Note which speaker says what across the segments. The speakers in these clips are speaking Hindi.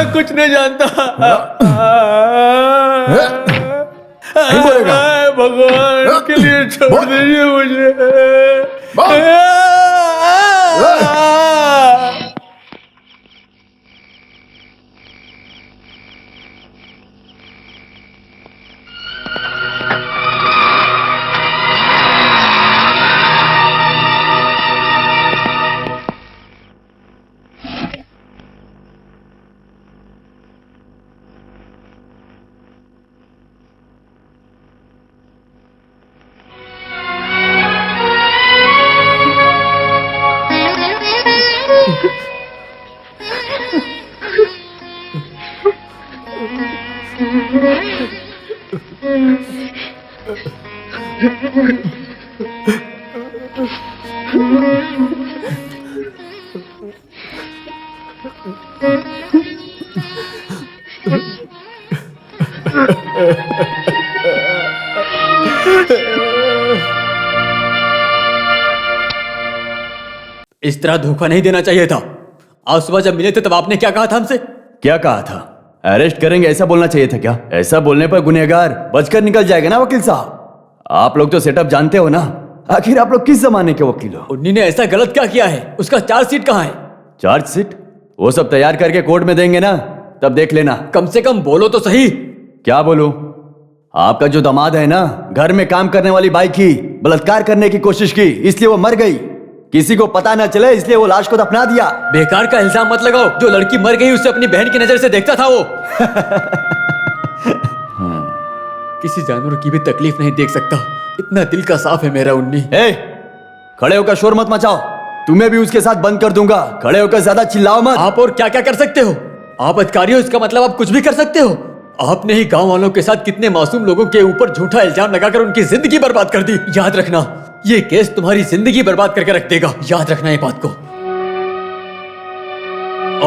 Speaker 1: मैं कुछ नहीं जानता।
Speaker 2: नहीं बोलेगा।
Speaker 1: भगवान के लिए छोड़ दीजिए मुझे। इस तरह धोखा नहीं देना चाहिए था। आज सुबह जब मिले थे तब आपने क्या कहा था हमसे?
Speaker 2: क्या कहा था? अरेस्ट करेंगे ऐसा बोलना चाहिए था क्या? ऐसा बोलने पर गुनहगार बचकर निकल जाएगा ना वकील साहब। आप लोग तो सेटअप जानते हो ना। आखिर आप लोग किस जमाने के वकील हो?
Speaker 1: उन्नी ने ऐसा गलत क्या किया है? उसका चार्जशीट कहाँ है?
Speaker 2: चार्जशीट वो सब तैयार करके कोर्ट में देंगे ना, तब देख लेना।
Speaker 1: कम से कम बोलो तो सही।
Speaker 2: क्या बोलूं? आपका जो दामाद है ना, घर में काम करने वाली बाई की बलात्कार करने की कोशिश की, इसलिए वो मर गई। किसी को पता न चले इसलिए वो लाश को दफना दिया।
Speaker 1: बेकार का इल्जाम मत लगाओ। जो लड़की मर गई उसे अपनी बहन की नजर से देखता था वो। किसी जानवर की भी तकलीफ नहीं देख सकता। इतना दिल का साफ है मेरा उन्नी।
Speaker 2: खड़े होकर शोर मत मचाओ। तुम्हें भी उसके साथ बंद कर दूंगा। खड़े होकर ज्यादा चिल्लाओ मत।
Speaker 1: आप और क्या क्या कर सकते हो? आप अधिकारी हो, इसका मतलब आप कुछ भी कर सकते हो। आपने ही गांव वालों के साथ कितने मासूम लोगों के ऊपर झूठा इल्जाम लगाकर उनकी जिंदगी बर्बाद कर दी। याद रखना, ये केस तुम्हारी जिंदगी बर्बाद करके रख देगा। याद रखना ये बात को।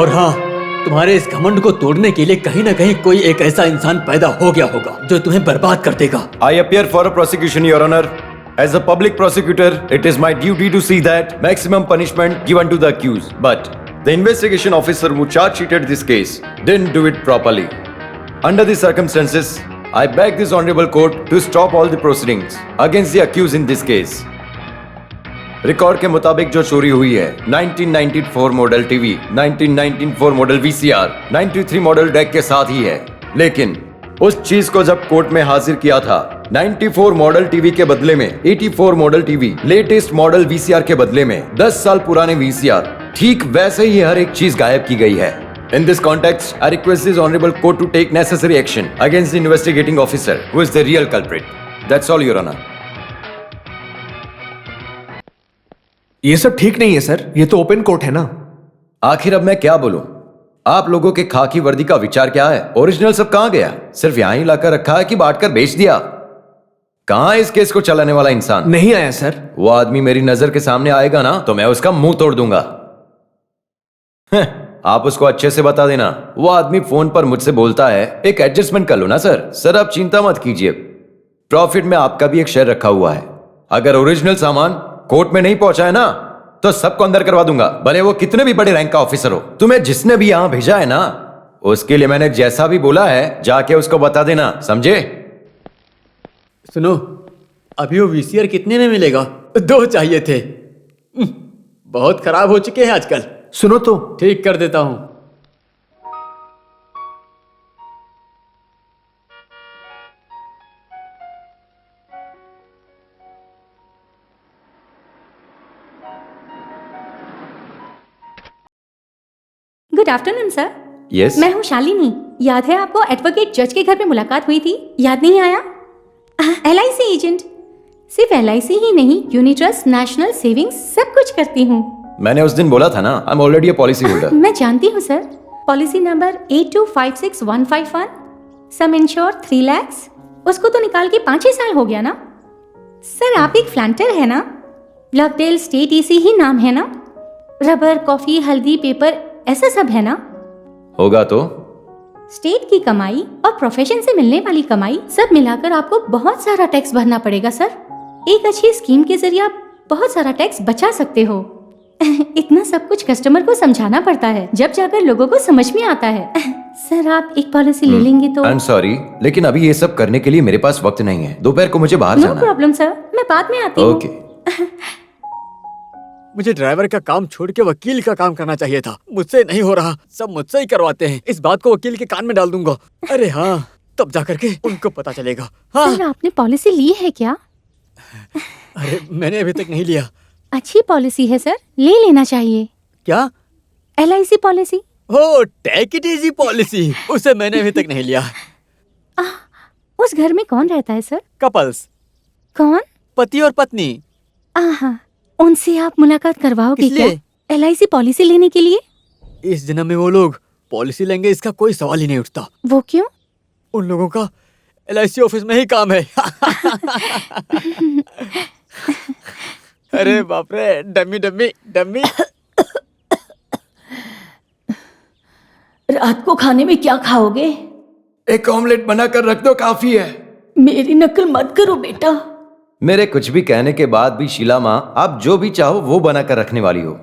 Speaker 1: और हाँ, तुम्हारे इस घमंड को तोड़ने के लिए कहीं ना कहीं कोई एक ऐसा इंसान पैदा हो गया होगा जो तुम्हें बर्बाद कर देगा।
Speaker 3: I appear for a prosecution, Your Honor. As a public prosecutor, it is my duty to see that maximum punishment given to the accused. But the investigation officer who charge-sheeted this case didn't do it properly. Under the circumstances, I beg this honorable court to stop all the proceedings against the accused in this case. Record के मुताबिक जो चोरी हुई है 1994 model TV, 1994 model VCR, 93 model deck के साथ ही है। लेकिन उस चीज को जब कोर्ट में हाजिर किया था 94 मॉडल टीवी के बदले में 84 model TV, latest model VCR के बदले में 10 साल पुराने VCR, ठीक वैसे ही हर एक चीज गायब की गई है। In this context, I request this honorable court to take necessary action against the investigating officer who is the real culprit. That's all, Your Honor.
Speaker 4: ये सब ठीक नहीं है सर, ये तो ओपन कोर्ट है ना।
Speaker 3: आखिर अब मैं क्या बोलूं? आप लोगों के खाकी वर्दी का विचार क्या है? ओरिजिनल सब कहां गया? सिर्फ यहां ही लाकर रखा है कि बांटकर बेच दिया? कहां है इस केस को चलाने वाला इंसान?
Speaker 4: नहीं आया सर।
Speaker 3: वो आदमी मेरी नजर के सामने आएगा ना तो मैं उसका मुंह तोड़ दूंगा। आप उसको अच्छे से बता देना। वो आदमी फोन पर मुझसे बोलता है, एक एडजस्टमेंट कर लो ना सर। सर आप चिंता मत कीजिए, प्रॉफिट में आपका भी एक शेयर रखा हुआ है। अगर ओरिजिनल सामान कोर्ट में नहीं पहुंचा है ना तो सबको अंदर करवा दूंगा, भले वो कितने भी बड़े रैंक का ऑफिसर हो। तुम्हें जिसने भी यहां भेजा है ना, उसके लिए मैंने जैसा भी बोला है जाके उसको बता देना, समझे?
Speaker 1: सुनो, अभी वो VCR कितने में मिलेगा? 2 चाहिए थे। बहुत खराब हो चुके हैं आजकल।
Speaker 4: सुनो तो।
Speaker 1: ठीक कर देता हूं।
Speaker 5: Good afternoon sir.
Speaker 3: यस,
Speaker 5: मैं हूँ शालिनी। याद है आपको एडवोकेट जज के घर पे मुलाकात हुई थी? याद नहीं आया? LIC agent. सिर्फ LIC ही नहीं, यूनिट्रस्ट, नेशनल सेविंग्स सब कुछ करती हूँ।
Speaker 3: मैंने उस दिन बोला था ना, I am already a policy holder.
Speaker 5: मैं जानती हूँ सर। पॉलिसी नंबर 8256151, सम इंश्योर 3 लाख। उसको तो निकाल के 5 ही साल हो गया ना सर। आप एक फ्लैंटर है ना? लवडेल स्टेट EC ही नाम है ना? रबर, कॉफी, हल्दी, पेपर ऐसा सब है ना?
Speaker 3: होगा तो।
Speaker 5: स्टेट की कमाई और प्रोफेशन से मिलने वाली कमाई सब मिलाकर आपको बहुत सारा टैक्स भरना पड़ेगा सर। एक अच्छी स्कीम के जरिए आप बहुत सारा टैक्स बचा सकते हो। इतना सब कुछ कस्टमर को समझाना पड़ता है, जब जाकर लोगों को समझ में आता है। सर आप एक पॉलिसी ले लेंगे तो
Speaker 3: आई एम सॉरी, लेकिन अभी ये सब करने के लिए मेरे पास वक्त नहीं है। दोपहर को मुझे बाहर
Speaker 5: नो
Speaker 3: जाना है।
Speaker 5: प्रॉब्लम सर, मैं बाद में आती हूँ।
Speaker 3: ओके।
Speaker 1: मुझे ड्राइवर का काम छोड़ के वकील का काम करना चाहिए था। मुझसे नहीं हो रहा, सब मुझसे ही करवाते हैं। इस बात को वकील के कान में डाल दूंगा। अरे हाँ, तब जा करके उनको पता चलेगा। हाँ।
Speaker 5: सर आपने पॉलिसी ली है क्या?
Speaker 1: अरे मैंने अभी तक नहीं लिया।
Speaker 5: अच्छी पॉलिसी है सर, ले लेना चाहिए।
Speaker 1: क्या?
Speaker 5: LIC policy.
Speaker 1: हो, टेक इट इजी पॉलिसी, उसे मैंने अभी तक नहीं लिया।
Speaker 5: उस घर में कौन रहता है सर?
Speaker 1: कपल्स,
Speaker 5: कौन?
Speaker 1: पति और पत्नी।
Speaker 5: आहा, उनसे आप मुलाकात करवाओगे
Speaker 1: किस
Speaker 5: क्या?
Speaker 1: लिए?
Speaker 5: LIC पॉलिसी लेने के लिए।
Speaker 1: इस जन्म में वो लोग पॉलिसी लेंगे, इसका कोई सवाल ही नहीं उठता।
Speaker 5: वो क्यों?
Speaker 1: उन लोगों का LIC ऑफिस में ही काम है। अरे बाप रे, डम्मी डम्मी डम्मी।
Speaker 6: रात को खाने में क्या खाओगे?
Speaker 3: एक ऑमलेट बनाकर रख दो, काफी है।
Speaker 6: मेरी नकल मत करो बेटा।
Speaker 3: मेरे कुछ भी कहने के बाद भी शीला माँ, आप जो भी चाहो वो बनाकर रखने वाली हो।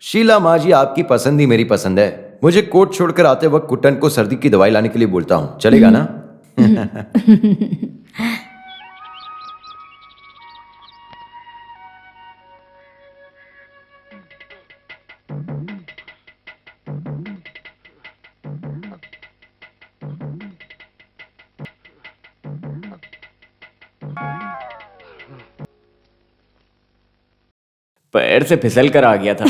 Speaker 3: शीला माँ जी, आपकी पसंद ही मेरी पसंद है। मुझे कोर्ट छोड़कर आते वक्त कुट्टन को सर्दी की दवाई लाने के लिए बोलता हूँ, चलेगा ना?
Speaker 7: पैर से फिसल कर आ गया था।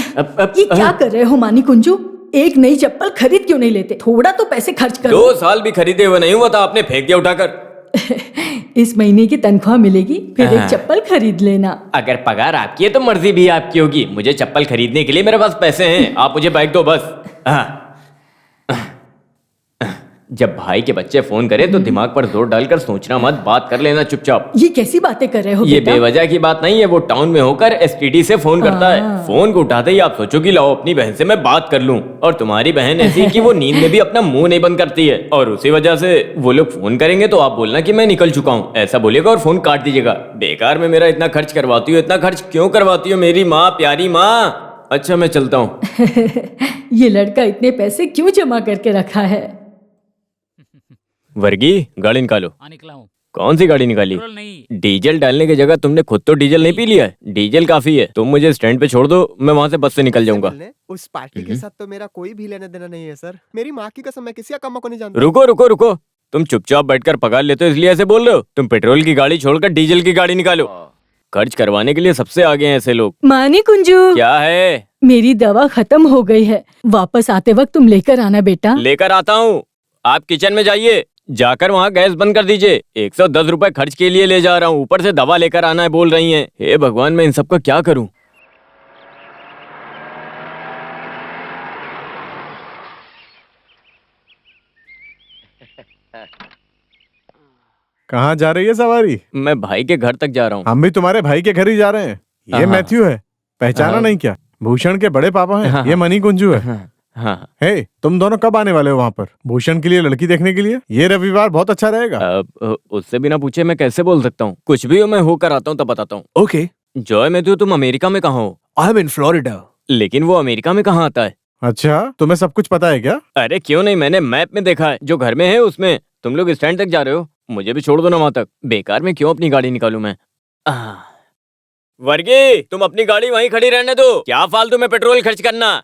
Speaker 6: ये क्या कर रहे हो मानी कुंजू? एक नई चप्पल खरीद क्यों नहीं लेते? थोड़ा तो पैसे खर्च करो।
Speaker 7: 2 साल भी खरीदे हुए नहीं हुआ था, आपने फेंक दिया उठाकर।
Speaker 6: इस महीने की तनख्वाह मिलेगी, फिर एक चप्पल खरीद लेना।
Speaker 7: अगर पगार आपकी है तो मर्जी भी आपकी होगी। मुझे चप्पल खरीदने के लिए मेरे पास पैसे हैं, आप मुझे बाइक दो बस। हाँ। जब भाई के बच्चे फोन करें तो दिमाग पर जोर डालकर सोचना मत, बात कर लेना चुपचाप।
Speaker 6: ये कैसी बातें कर रहे हो
Speaker 7: ये
Speaker 6: बेटा?
Speaker 7: बेवजह की बात नहीं है, वो टाउन में होकर STD से फोन करता है। फोन को उठाते ही आप सोचो कि लाओ अपनी बहन से मैं बात कर लूं, और तुम्हारी बहन ऐसी कि वो नींद में भी अपना मुंह नहीं बंद करती है, और उसी वजह से वो लोग फोन करेंगे तो आप बोलना कि मैं निकल चुका हूँ, ऐसा बोलिएगा और फोन काट दीजिएगा। बेकार में मेरा इतना खर्च करवाती हो, इतना खर्च क्यों करवाती हो मेरी माँ, प्यारी माँ? अच्छा मैं चलता हूँ।
Speaker 6: ये लड़का इतने पैसे क्यों जमा करके रखा है?
Speaker 7: वर्गी, गाड़ी निकालो।
Speaker 8: निकला हूँ।
Speaker 7: कौन सी गाड़ी निकाली?
Speaker 8: पेट्रोल नहीं।
Speaker 7: डीजल डालने की जगह तुमने खुद तो डीजल नहीं पी लिया है? डीजल काफी है, तुम मुझे स्टैंड पे छोड़ दो, मैं वहाँ से बस से निकल जाऊंगा।
Speaker 9: उस पार्टी के साथ तो मेरा कोई भी लेना देना नहीं है सर। मेरी माँ की कसम, मैं किसी अकामा को नहीं जानता।
Speaker 7: रुको रुको रुको, तुम चुपचाप बैठकर पगार लेते हो इसलिए ऐसे बोल रहे हो? तुम पेट्रोल की गाड़ी छोड़कर डीजल की गाड़ी निकालो। खर्च करवाने के लिए सबसे आगे हैं ऐसे लोग।
Speaker 6: मानी कुंजू,
Speaker 7: क्या है?
Speaker 6: मेरी दवा खत्म हो गई है, वापस आते वक्त तुम लेकर आना बेटा।
Speaker 7: लेकर आता हूँ। आप किचन में जाइए, जाकर वहाँ गैस बंद कर दीजिए। 110 रुपए खर्च के लिए ले जा रहा हूँ, ऊपर से दवा लेकर आना है बोल रही हैं। हे भगवान, मैं इन सब का क्या करूँ?
Speaker 10: कहाँ जा रही है सवारी?
Speaker 7: मैं भाई के घर तक जा रहा हूँ।
Speaker 10: हम भी तुम्हारे भाई के घर ही जा रहे हैं। ये
Speaker 7: हाँ।
Speaker 10: मैथ्यू है, पहचाना
Speaker 7: हाँ।
Speaker 10: नहीं क्या? भूषण के बड़े पापा हैं।
Speaker 7: हाँ।
Speaker 10: ये मनी कुंजू है।
Speaker 7: हाँ।
Speaker 10: हे, तुम दोनों कब आने वाले हो वहाँ पर भूषण के लिए लड़की देखने के लिए? ये रविवार बहुत अच्छा रहेगा।
Speaker 7: अब उससे बिना पूछे मैं कैसे बोल सकता हूँ? कुछ भी हो, मैं होकर आता हूँ तब बताता हूँ।
Speaker 4: ओके,
Speaker 7: जॉय मैथ्यू, तुम अमेरिका में कहाँ हो?
Speaker 4: I am in Florida.
Speaker 7: लेकिन वो अमेरिका में कहाँ आता है?
Speaker 10: अच्छा, तुम्हें सब कुछ पता है क्या?
Speaker 7: अरे क्यों नहीं, मैंने मैप में देखा है, जो घर में है उसमें। तुम लोग स्टैंड तक जा रहे हो, मुझे भी छोड़ दो ना वहां तक। बेकार में क्यों अपनी गाड़ी निकालूं मैं? वर्गी, तुम अपनी गाड़ी वहीं खड़ी रहने दो, क्या फालतू में पेट्रोल खर्च करना।